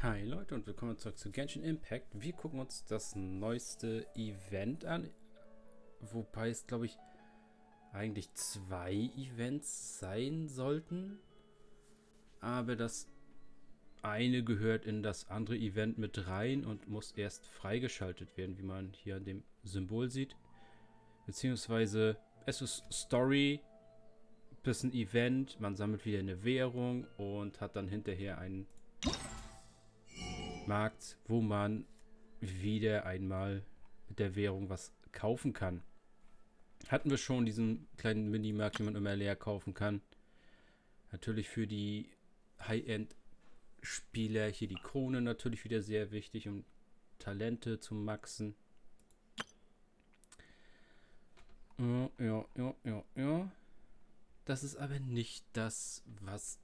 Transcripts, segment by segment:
Hi Leute und willkommen zurück zu Genshin Impact. Wir gucken uns das neueste Event an, wobei es, glaube ich, eigentlich 2 Events sein sollten, aber das eine gehört in das andere Event mit rein und muss erst freigeschaltet werden, wie man hier an dem Symbol sieht. Beziehungsweise es ist Story, bisschen Event, man sammelt wieder eine Währung und hat dann hinterher einen Markt, wo man wieder einmal mit der Währung was kaufen kann. Hatten wir schon diesen kleinen Minimarkt, den man immer leer kaufen kann. Natürlich für die High-End-Spieler hier die Krone natürlich wieder sehr wichtig, um Talente zu maxen. Ja. Das ist aber nicht das, was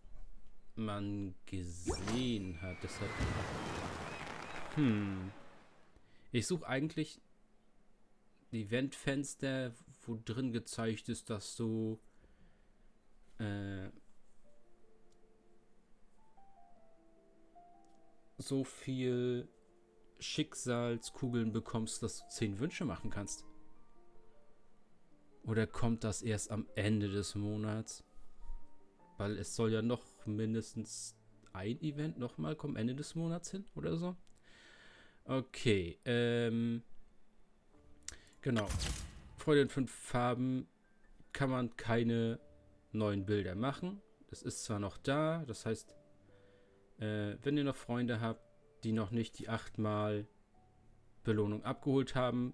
man gesehen hat. Deshalb. Ich suche eigentlich Eventfenster, wo drin gezeigt ist, dass du so viel Schicksalskugeln bekommst, dass du 10 Wünsche machen kannst. Oder kommt das erst am Ende des Monats? Weil es soll ja noch mindestens ein Event nochmal kommen, Ende des Monats hin oder so. Okay, genau. Vor den 5 Farben kann man keine neuen Bilder machen. Das ist zwar noch da, das heißt, wenn ihr noch Freunde habt, die noch nicht die 8-mal Belohnung abgeholt haben,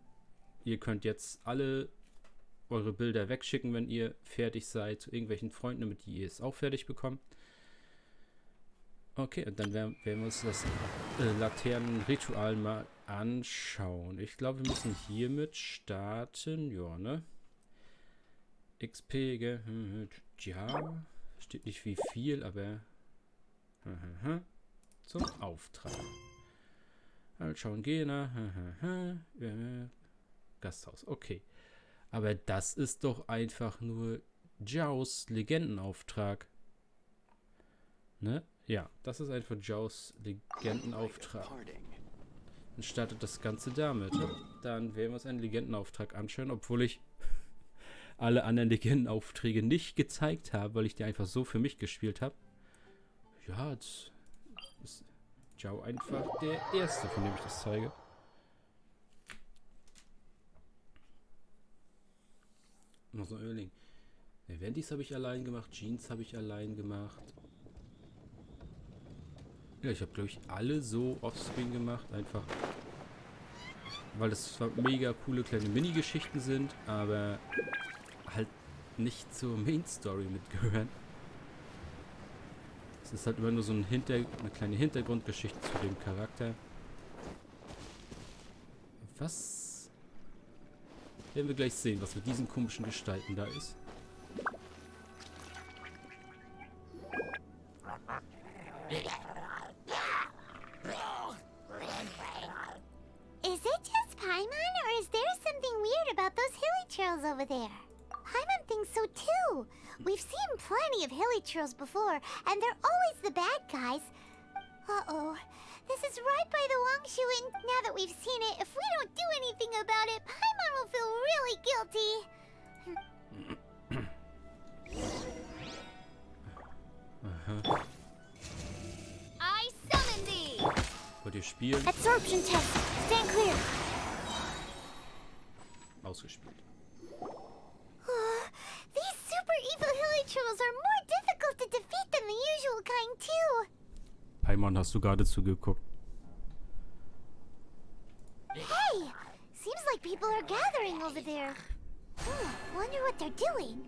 ihr könnt jetzt alle eure Bilder wegschicken, wenn ihr fertig seid, zu irgendwelchen Freunden, damit die ihr es auch fertig bekommen. Okay, und dann werden wir uns das Laternenritual mal anschauen. Ich glaube, wir müssen hiermit starten. Ja, ne? XP, gell? Ja, steht nicht wie viel, aber zum Auftrag. Schauen gehen, Gasthaus, okay. Aber das ist doch einfach nur Xiaos Legendenauftrag. Ne? Ja, das ist einfach Xiaos Legendenauftrag. Dann startet das Ganze damit. Dann werden wir uns einen Legendenauftrag anschauen, obwohl ich alle anderen Legendenaufträge nicht gezeigt habe, weil ich die einfach so für mich gespielt habe. Ja, jetzt ist Xiao einfach der erste, von dem ich das zeige. Muss noch überlegen. Eventis habe ich allein gemacht, Jeans habe ich allein gemacht. Ja, ich habe, glaube ich, alle so offscreen gemacht, einfach weil das zwar mega coole kleine Mini-Geschichten sind, aber halt nicht zur Main-Story mitgehören. Es ist halt immer nur so eine kleine Hintergrundgeschichte zu dem Charakter. Was werden wir gleich sehen, was mit diesen komischen Gestalten da ist. Is it just Paimon, or is there something weird about those hilly trails over there? Paimon thinks so too. We've seen plenty of hilly trails before, and they're always the bad guys. Uh-oh. This is right by the Wangshu, and now that we've seen it, if we don't do anything about it, Paimon will feel really guilty. I summon thee! Wollt ihr spielen? Absorption test. Stand clear. Ausgespielt. These super evil hilly trolls are more difficult to defeat than the usual kind, too. Paimon, hast du gerade zugeguckt? Hey! Seems like people are gathering over there. Wonder what they're doing.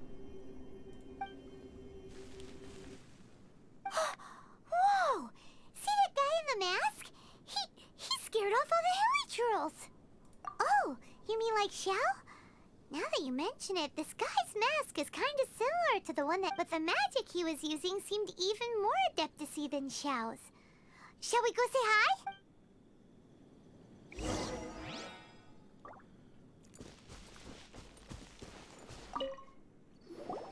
Whoa! See that guy in the mask? He scared off all the hilly trolls. Oh, you mean like Xiao? Now that you mention it, this guy's mask is kind of similar to the one but the magic he was using seemed even more adeptacy than Xiao's. Shall we go say hi?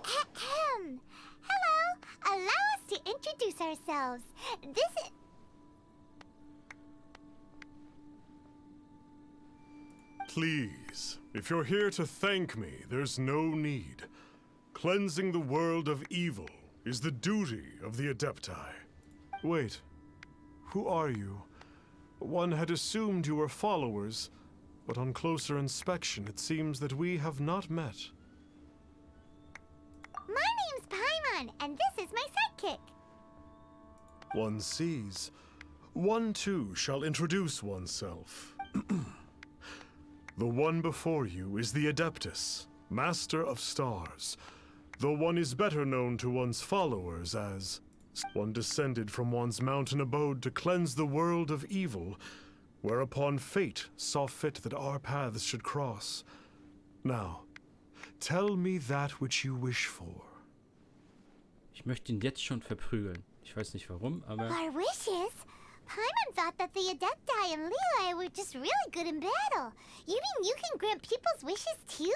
Ahem. Hello. Allow us to introduce ourselves. This is... Please, if you're here to thank me, there's no need. Cleansing the world of evil is the duty of the Adepti. Wait, who are you? One had assumed you were followers, but on closer inspection it seems that we have not met. My name's Paimon, and this is my sidekick. One sees. One too shall introduce oneself. The one before you is the Adeptus, Master of Stars. Though one is better known to one's followers as one descended from one's mountain abode to cleanse the world of evil, whereupon fate saw fit that our paths should cross. Now, tell me that which you wish for. Ich möchte ihn jetzt schon verprügeln. Ich weiß nicht warum, aber... Our wishes? Paimon thought that the Adepti and Leela were just really good in battle. You mean you can grant people's wishes too?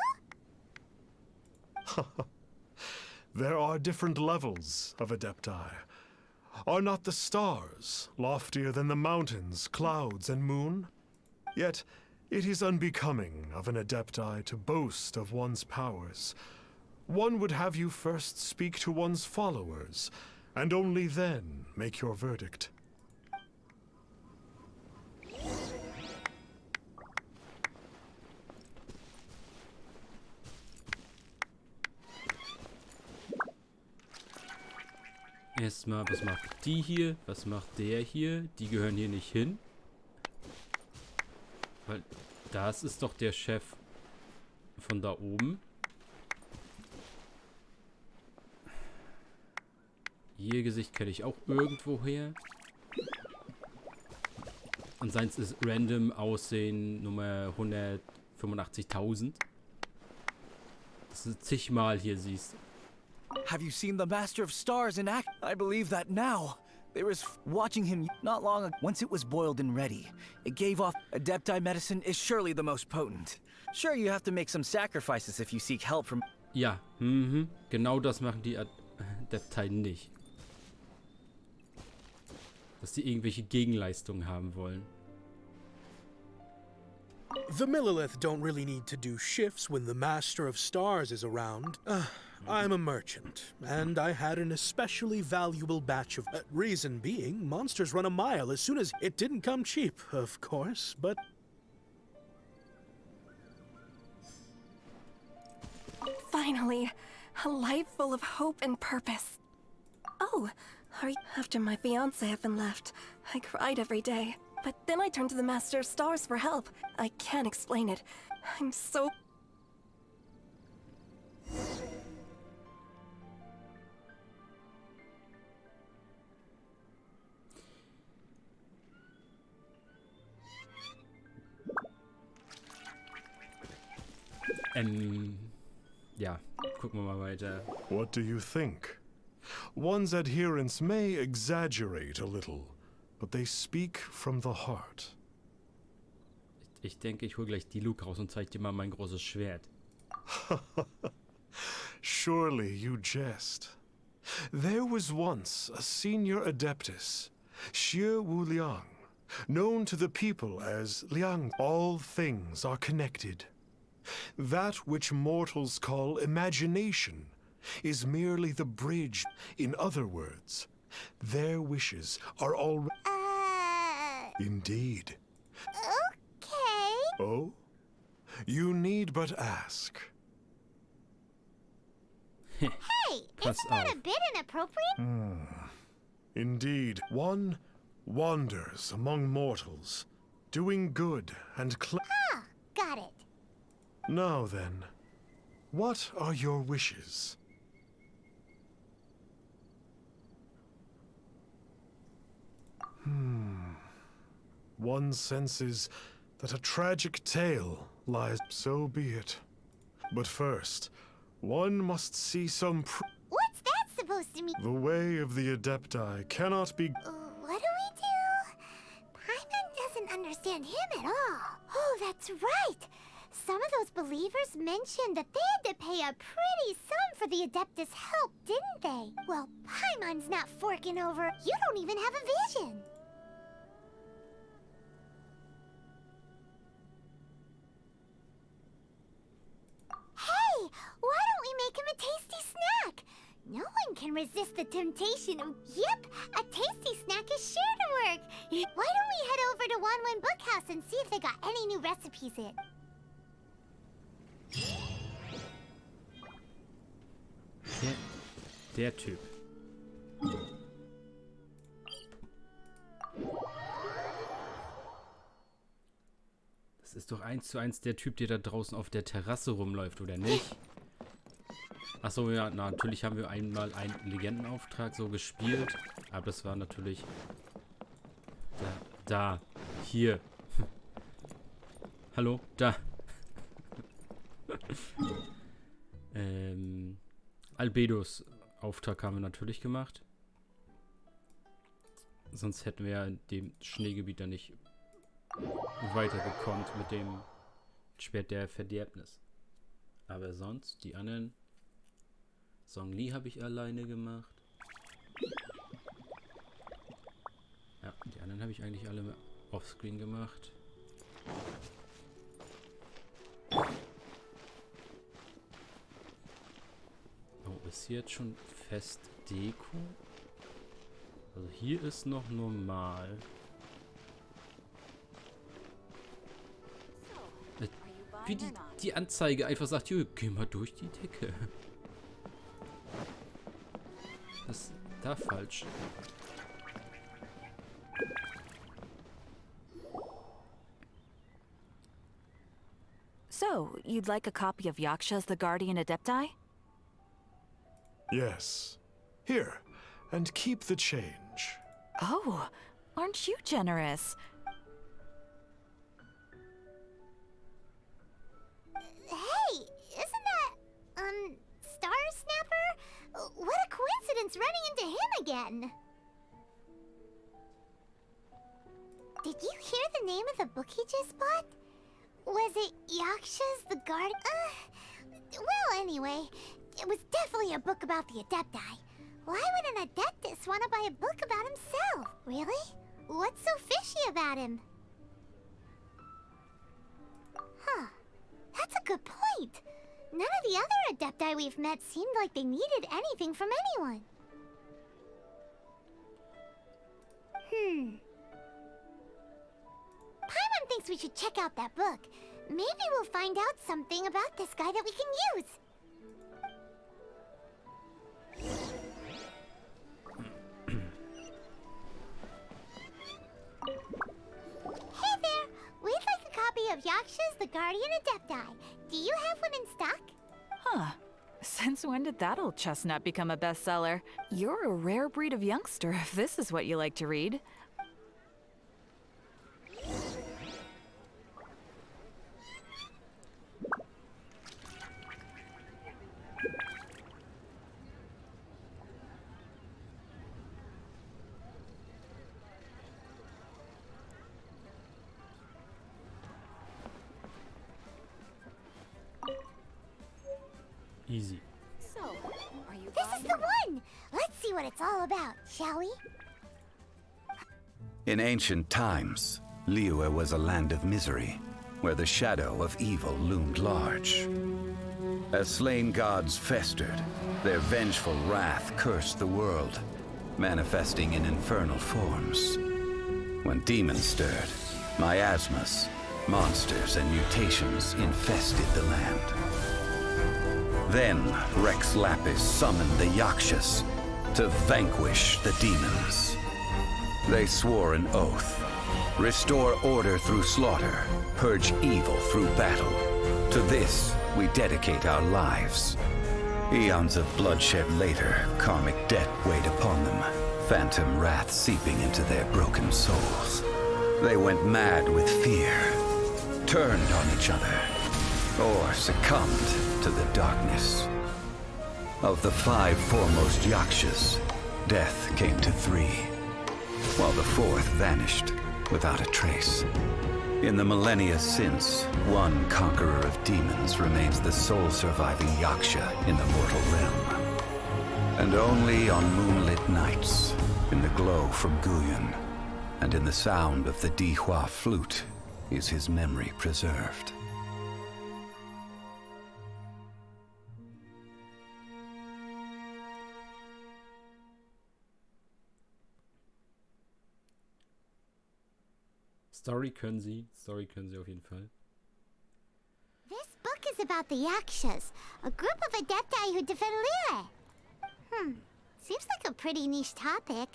There are different levels of Adepti. Are not the stars loftier than the mountains, clouds, and moon? Yet, it is unbecoming of an Adepti to boast of one's powers. One would have you first speak to one's followers, and only then make your verdict. Erstmal, was macht die hier? Was macht der hier? Die gehören hier nicht hin. Weil das ist doch der Chef von da oben. Ihr Gesicht kenne ich auch irgendwoher. Und seins ist Random Aussehen Nummer 185.000. Das ist zigmal hier siehst. Have you seen the Master of Stars in act? I believe that now. There is watching him not long ago. Once it was boiled and ready, it gave off. Adepti medicine is surely the most potent. Sure, you have to make some sacrifices if you seek help from... Ja, genau das machen die Adepti nicht. Dass die irgendwelche Gegenleistungen haben wollen. The Millilith don't really need to do shifts when the Master of Stars is around. I'm a merchant, and I had an especially valuable batch of... reason being, monsters run a mile as soon as... It didn't come cheap, of course, but... Finally, a life full of hope and purpose. Oh, after my fiancé had been left, I cried every day. But then I turned to the Master of Stars for help. I can't explain it. I'm so... Ja, gucken wir mal weiter. What do you think? One's adherents may exaggerate a little, but they speak from the heart. Ich denke, ich hole gleich die Luke raus und zeige dir mal mein großes Schwert. Surely you jest. There was once a senior adeptus, Xie Wu Liang, known to the people as Liang. All things are connected. That which mortals call imagination is merely the bridge. In other words, their wishes are already... Indeed. Okay. Oh? You need but ask. Hey, Pass isn't that auf. a bit inappropriate? Indeed, one wanders among mortals, doing good and Ah, got it. Now then, what are your wishes? One senses that a tragic tale lies. So be it. But first, one must see some What's that supposed to mean? The way of the Adepti cannot be... What do we do? Paimon doesn't understand him at all. Oh, that's right. Some of those believers mentioned that they had to pay a pretty sum for the Adeptus' help, didn't they? Well, Paimon's not forking over. You don't even have a vision. resist the temptation of... Yep, a tasty snack is sure to work. Why don't we head over to Wanwen Bookhouse and see if they got any new recipes in? Der Typ. Das ist doch 1:1 der Typ, der da draußen auf der Terrasse rumläuft, oder nicht? Achso, ja, natürlich haben wir einmal einen Legendenauftrag so gespielt. Aber das war natürlich... Hier. Hallo, da. Albedos Auftrag haben wir natürlich gemacht. Sonst hätten wir ja in dem Schneegebiet da nicht weitergekommen mit dem Schwert der Verderbnis. Aber sonst, die anderen... Songli habe ich alleine gemacht. Ja, die anderen habe ich eigentlich alle offscreen gemacht. Oh, ist hier jetzt schon fest Deko? Also hier ist noch normal. Wie die Anzeige einfach sagt, jo, geh mal durch die Decke. Das ist da falsch. So, you'd like a copy of Yaksha's The Guardian Adepti? Yes. Here, and keep the change. Oh, aren't you generous? Hey, isn't that, Star Snapper? What a coincidence running into him again. Did you hear the name of the book he just bought? Was it Yaksha's The Guardian? Well, anyway, it was definitely a book about the Adepti. Why would an Adeptus want to buy a book about himself? Really? What's so fishy about him? Huh. That's a good point. None of the other Adepti we've met seemed like they needed anything from anyone. Paimon thinks we should check out that book. Maybe we'll find out something about this guy that we can use. Hey there! We'd like a copy of Yaksha's The Guardian Adepti. Do you have one in stock? Huh. Since when did that old chestnut become a bestseller? You're a rare breed of youngster if this is what you like to read. Easy. So, are you This is the one! Let's see what it's all about, shall we? In ancient times, Liyue was a land of misery, where the shadow of evil loomed large. As slain gods festered, their vengeful wrath cursed the world, manifesting in infernal forms. When demons stirred, miasmas, monsters, and mutations infested the land. Then Rex Lapis summoned the Yakshas to vanquish the demons. They swore an oath: restore order through slaughter, purge evil through battle. To this, we dedicate our lives. Eons of bloodshed later, karmic debt weighed upon them, phantom wrath seeping into their broken souls. They went mad with fear, turned on each other, or succumbed to the darkness. Of the 5 foremost Yakshas, death came to 3, while the 4th vanished without a trace. In the millennia since, one conqueror of demons remains the sole surviving Yaksha in the mortal realm. And only on moonlit nights, in the glow from Guyon, and in the sound of the Dihua flute, is his memory preserved. Story können sie auf jeden Fall. This book is about the Yakshas, a group of adepti who defend Lille. Seems like a pretty niche topic.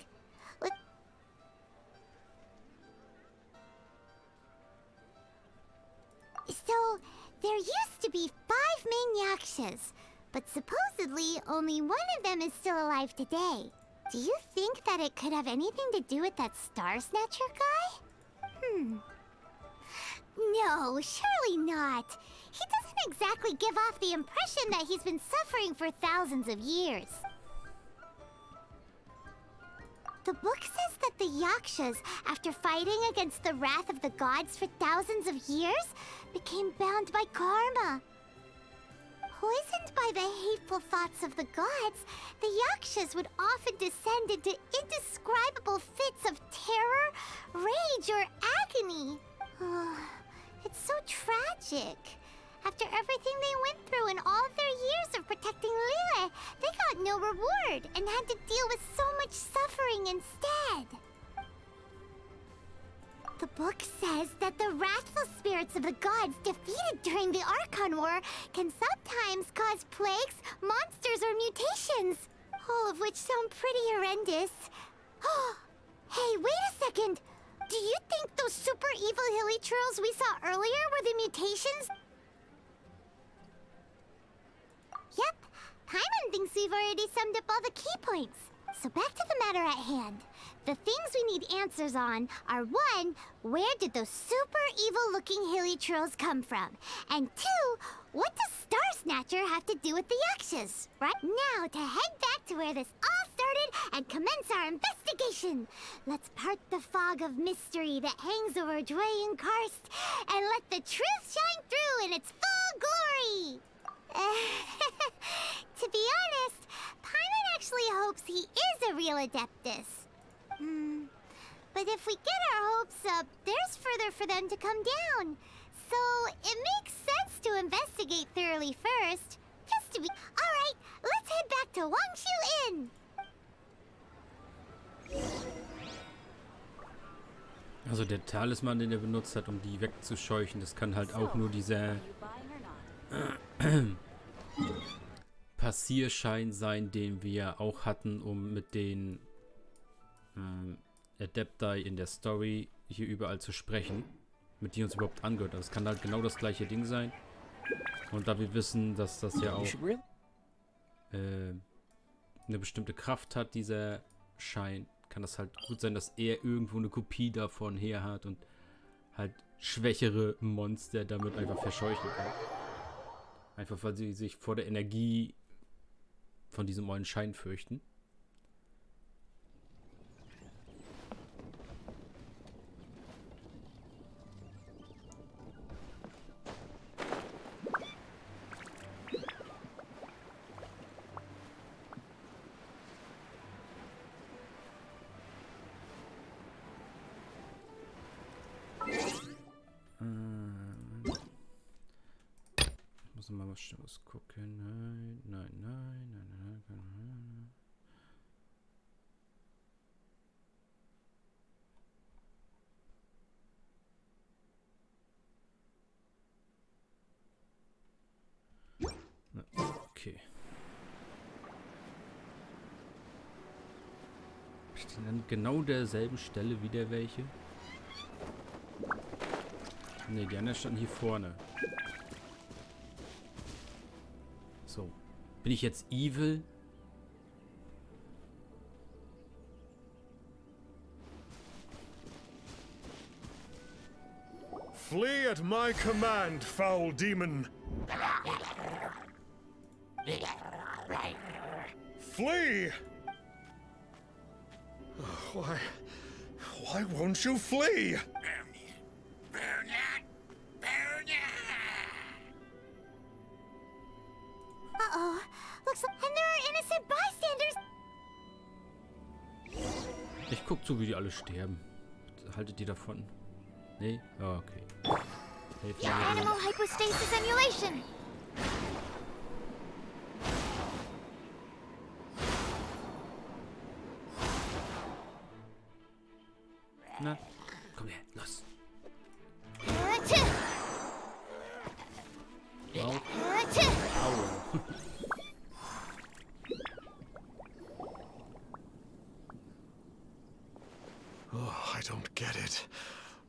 So, there used to be 5 main Yakshas, but supposedly only one of them is still alive today. Do you think that it could have anything to do with that Star Snatcher guy? No, surely not. He doesn't exactly give off the impression that he's been suffering for thousands of years. The book says that the Yakshas, after fighting against the wrath of the gods for thousands of years, became bound by karma. Poisoned by the hateful thoughts of the gods, the Yakshas would often descend into indescribable fits of terror, rage, or agony. It's so tragic. After everything they went through in all of their years of protecting Lille, they got no reward and had to deal with so much suffering instead. The book says that the wrathful spirits of the gods defeated during the Archon War can sometimes cause plagues, monsters, or mutations. All of which sound pretty horrendous. Hey, wait a second! Do you think those super evil hilly churls we saw earlier were the mutations? Yep, Paimon thinks we've already summed up all the key points. So back to the matter at hand. The things we need answers on are 1, where did those super evil-looking hilly trolls come from? And 2, what does Star Snatcher have to do with the Yakshas? Right now, to head back to where this all started and commence our investigation. Let's part the fog of mystery that hangs over Dwayne Karst and let the truth shine through in its full glory. To be honest, Paimon actually hopes he is a real Adeptus. But if we get our hopes up, there's further for them to come down. So it makes sense to investigate thoroughly first. Just to be... Alright, let's head back to Wangshu Inn! Also der Talisman, den er benutzt hat, um die wegzuscheuchen, das kann halt auch nur dieser Passierschein sein, den wir auch hatten, um mit den Adepti in der Story hier überall zu sprechen, mit die uns überhaupt angehört. Das kann halt genau das gleiche Ding sein. Und da wir wissen, dass das ja auch eine bestimmte Kraft hat, dieser Schein, kann das halt gut sein, dass er irgendwo eine Kopie davon her hat und halt schwächere Monster damit einfach verscheuchen kann. Einfach weil sie sich vor der Energie von diesem neuen Schein fürchten. Mal was Schnelles gucken. Nein. Okay. Stehen an genau derselben Stelle wieder welche? Ne, die anderen standen hier vorne. So. Bin ich jetzt evil? Flee at my command, foul demon! Flee! Why won't you flee? Uh-oh. Looks like... And there are innocent bystanders! Ich guck zu, wie die alle sterben. Haltet ihr davon? Nee? Oh, okay. Helfen wir mir. Animal hypostasis emulation! Na, komm her, los. Au. Au. Oh, I don't get it.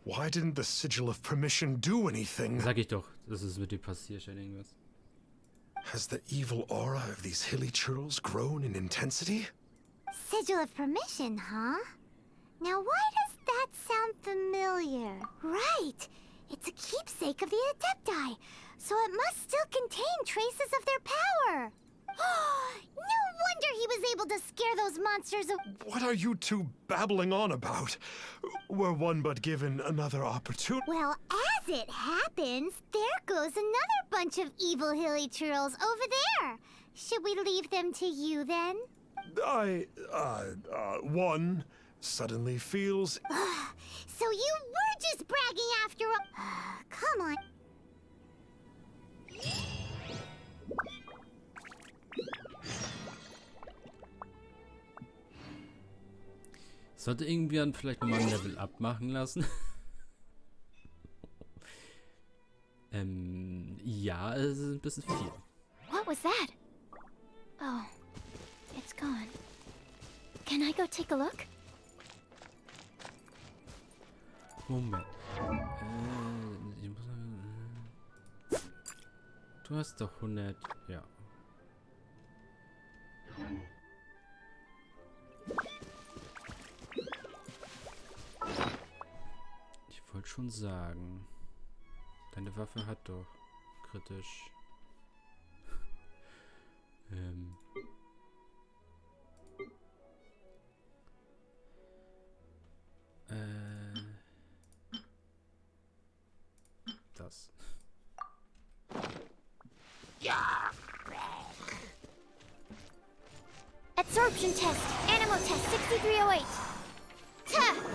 Why didn't the Sigil of Permission do anything? Sag ich doch, das ist mit dem passiert schon irgendwas. Has the evil aura of these hilly churls grown in intensity? Sigil of Permission, huh? Now why does that sound familiar? Right! It's a keepsake of the Adepti, so it must still contain traces of their power. No wonder he was able to scare those monsters away. What are you two babbling on about? Were one but given another opportunity? Well, as it happens, there goes another bunch of evil hilly churls over there. Should we leave them to you then? One suddenly feels... So you were just bragging after all. Come on. Sollte irgendwann vielleicht nochmal ein Level Up machen lassen. Ja, es ist ein bisschen viel. What was that? Oh, it's gone. Can I go take a look? Moment. Du hast doch 100... Ja. Ich wollte schon sagen. Deine Waffe hat doch kritisch. Das. Absorption test. Animal test 6308. Tuh.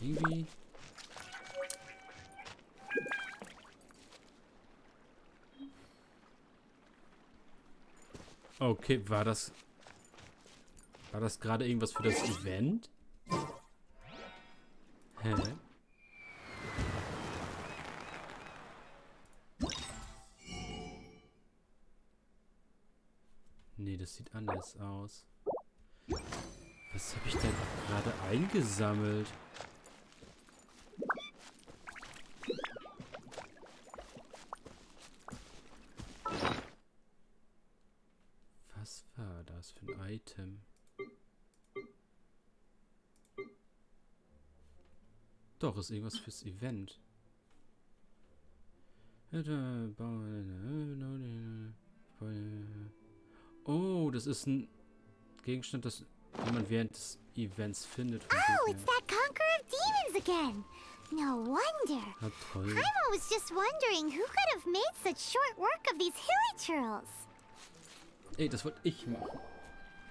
Irgendwie. Okay, war das gerade irgendwas für das Event? Hä? Nee, das sieht anders aus. Was habe ich denn gerade eingesammelt? Was war das für ein Item? Doch, ist irgendwas fürs Event. Oh, das ist ein Gegenstand, das man während des Events findet. Oh, it's that Conqueror of Demons again. No wonder. Ah, toll. Paimon was just wondering who could have made such short work of these hilly churls. Ey, das wollte ich machen.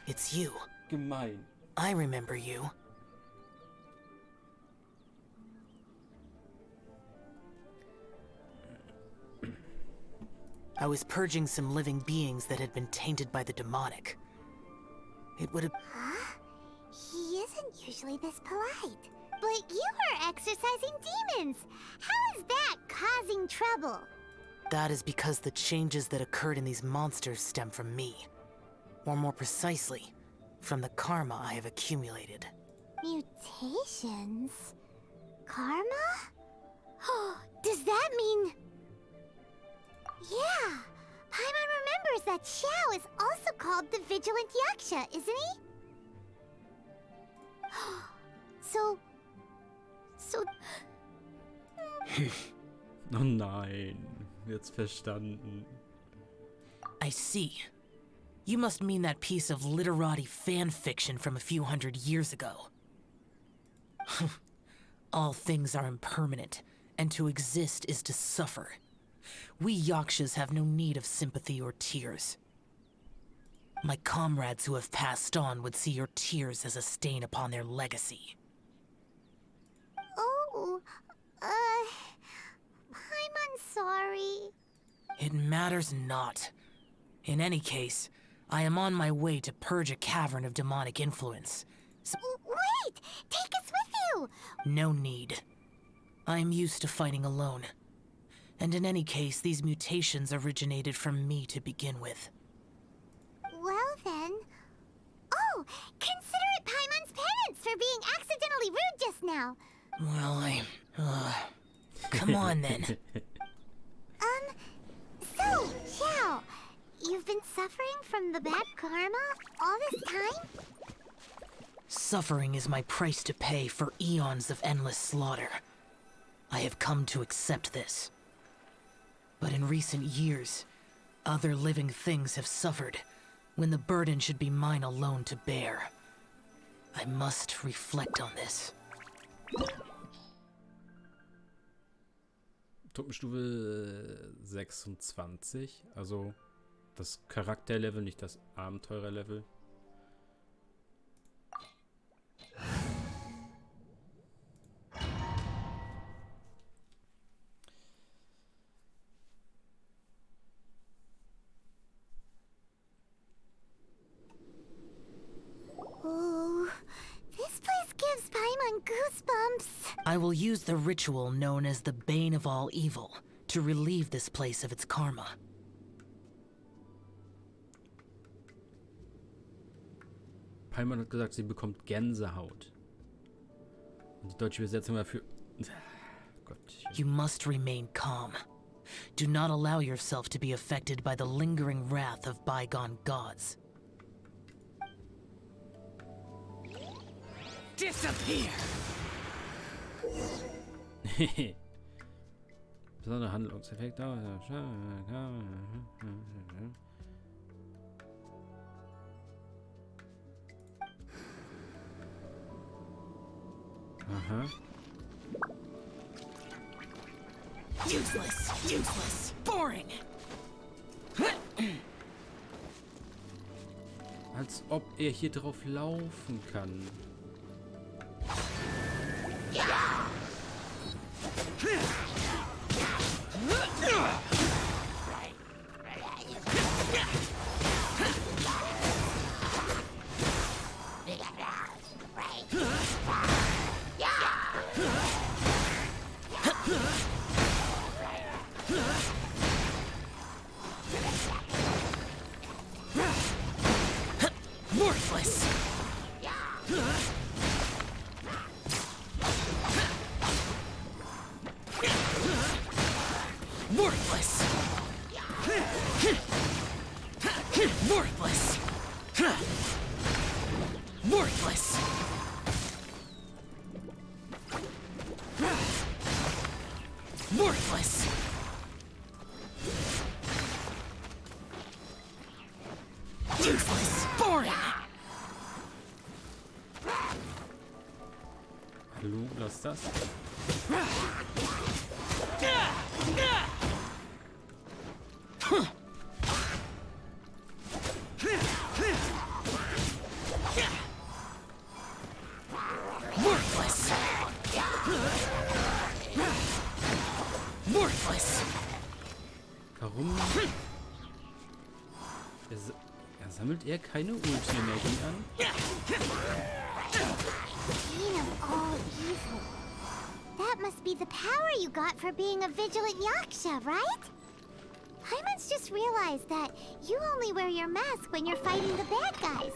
It's you. Gemein. I remember you. I was purging some living beings that had been tainted by the demonic. It would have... Huh? He isn't usually this polite. But you are exorcising demons. How is that causing trouble? That is because the changes that occurred in these monsters stem from me. Or more precisely, from the karma I have accumulated. Mutations? Karma? Does that mean... Yeah, Paimon remembers that Xiao is also called the Vigilant Yaksha, isn't he? So... Oh nein, jetzt verstanden. I see. You must mean that piece of literati fan fiction from a few hundred years ago. All things are impermanent, and to exist is to suffer. We Yakshas have no need of sympathy or tears. My comrades who have passed on would see your tears as a stain upon their legacy. Oh, I'm sorry. It matters not. In any case, I am on my way to purge a cavern of demonic influence. Wait! Take us with you! No need. I am used to fighting alone. And in any case, these mutations originated from me to begin with. Well then... Oh! Consider it Paimon's penance for being accidentally rude just now. Well, come on then. So, Xiao, you've been suffering from the bad karma all this time? Suffering is my price to pay for eons of endless slaughter. I have come to accept this. But in recent years, other living things have suffered, when the burden should be mine alone to bear. I must reflect on this. Truppenstufe 26, also das Charakterlevel, nicht das Abenteurerlevel. Oh, this place gives Paimon goosebumps. I will use the ritual known as the Bane of All Evil to relieve this place of its karma. Paimon hat gesagt, sie bekommt Gänsehaut. Und die deutsche Übersetzung dafür... Gott. You must remain calm. Do not allow yourself to be affected by the lingering wrath of bygone gods. Disappear! Besondere Handlungseffekt. Aha. Useless, boring. Als ob er hier drauf laufen kann. Worthless. Worthless. Worthless. Worthless. Worthless. Useless. Boring. Hallo, lass das. Worthless. Worthless. Warum? Sammelt er keine Ulti-Energie an? Bane of all evil. That must be the power you got for being a vigilant yaksha, right? Paimon's just realized that you only wear your mask when you're fighting the bad guys.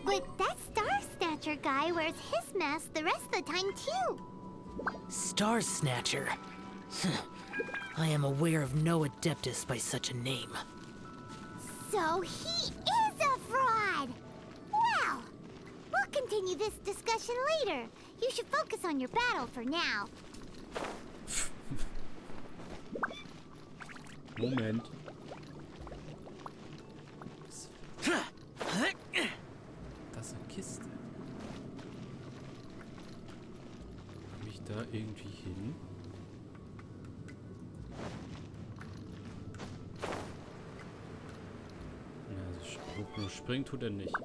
But that Star Snatcher guy wears his mask the rest of the time, too. Star Snatcher. I am aware of no adeptus by such a name. So he is a fraud! Well, we'll continue this discussion later. You should focus on your battle for now. Moment. Das ist eine Kiste. Komm ich da irgendwie hin? Ja, springen tut er nicht.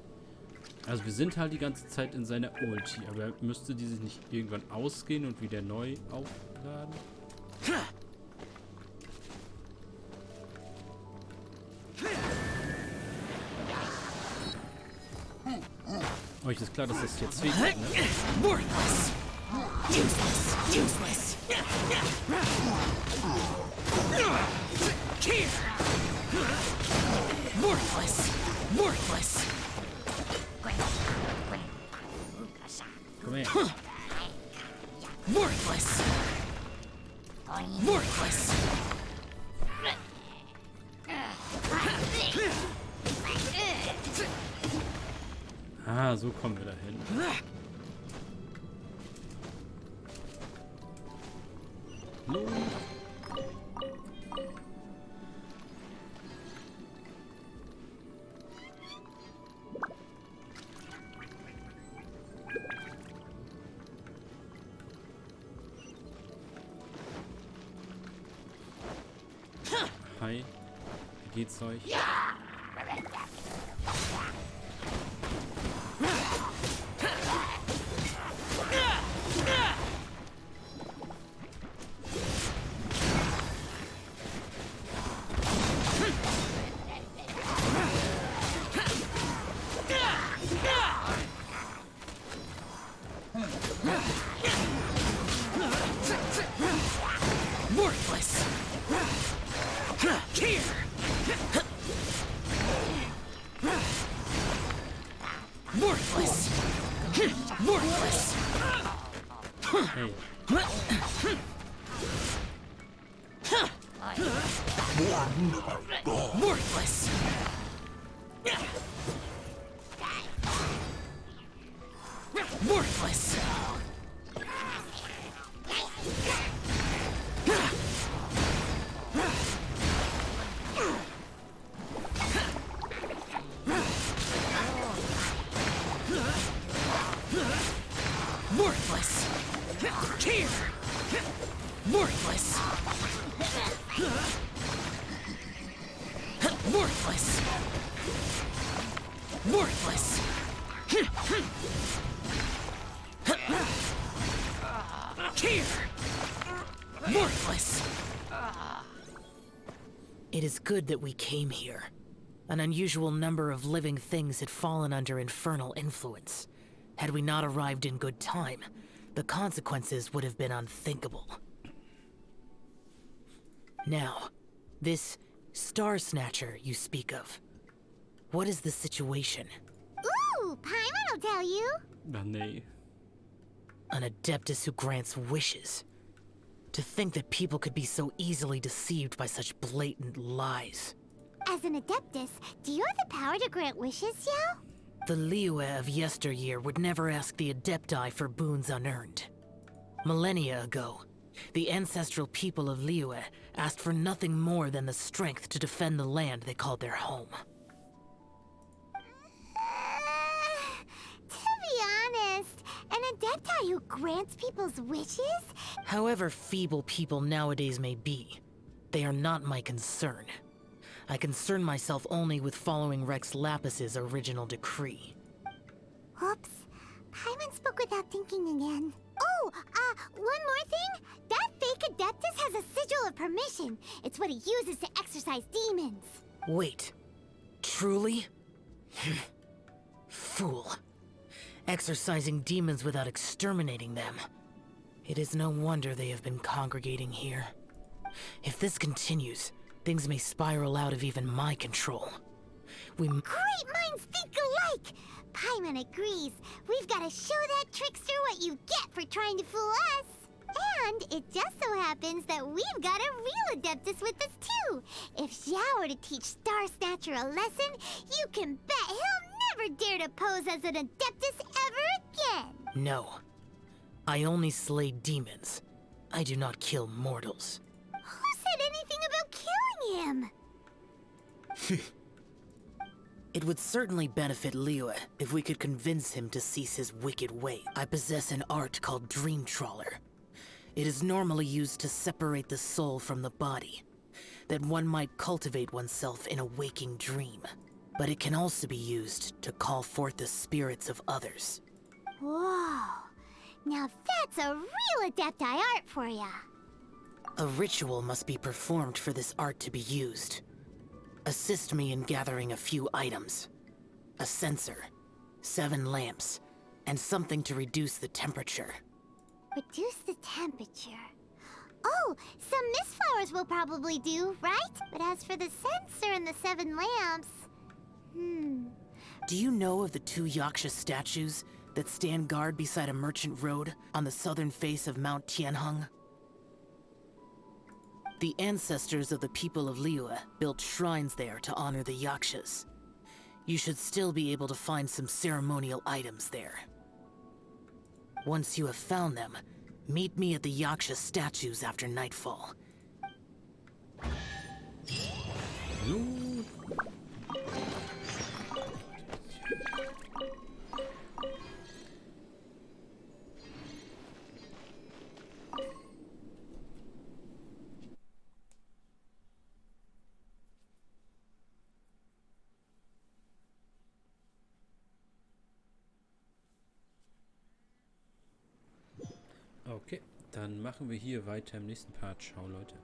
Also wir sind halt die ganze Zeit in seiner Ulti, aber müsste die sich nicht irgendwann ausgehen und wieder neu aufladen? Euch ist klar, dass das jetzt weht, ne? Worthless! Useless! Useless! Here! Worthless! Worthless! Komm her. Worthless! Worthless! Ah, so kommen wir dahin. Hi, wie geht's euch? Worthless! Here! Worthless! Worthless! Hey. Worthless! Worthless! Worthless! Here! Worthless! Worthless! Worthless! Here! Worthless! It is good that we came here. An unusual number of living things had fallen under infernal influence. Had we not arrived in good time, the consequences would have been unthinkable. Now, this Star Snatcher you speak of. What is the situation? Ooh, Paimon will tell you. Ach nee. An Adeptus who grants wishes. To think that people could be so easily deceived by such blatant lies. As an Adeptus, do you have the power to grant wishes, Xiao? The Liyue of yesteryear would never ask the Adepti for boons unearned. Millennia ago, the ancestral people of Liyue asked for nothing more than the strength to defend the land they called their home. To be honest, an Adepti who grants people's wishes? However feeble people nowadays may be, they are not my concern. I concern myself only with following Rex Lapis's original decree. Oops. Paimon spoke without thinking again. Oh, one more thing. That fake Adeptus has a sigil of permission. It's what he uses to exorcise demons. Wait. Truly? Fool. Exorcising demons without exterminating them. It is no wonder they have been congregating here. If this continues, things may spiral out of even my control. Great minds think alike! Paimon agrees. We've got to show that trickster what you get for trying to fool us. And it just so happens that we've got a real Adeptus with us too. If Xiao were to teach Star Snatcher a lesson, you can bet he'll never dare to pose as an Adeptus ever again. No. I only slay demons. I do not kill mortals. Who said anything about killing him? It would certainly benefit Liyue if we could convince him to cease his wicked way. I possess an art called Dream Trawler. It is normally used to separate the soul from the body, that one might cultivate oneself in a waking dream. But it can also be used to call forth the spirits of others. Whoa. Now that's a real Adepti art for ya. A ritual must be performed for this art to be used. Assist me in gathering a few items. A censer, 7 lamps, and something to reduce the temperature. Reduce the temperature. Oh, some mist flowers will probably do, right? But as for the sensor and the 7 lamps... Do you know of the 2 Yaksha statues that stand guard beside a merchant road on the southern face of Mount Tianheng? The ancestors of the people of Liyue built shrines there to honor the Yakshas. You should still be able to find some ceremonial items there. Once you have found them, meet me at the Yaksha statues after nightfall. Okay, dann machen wir hier weiter im nächsten Part. Ciao, Leute.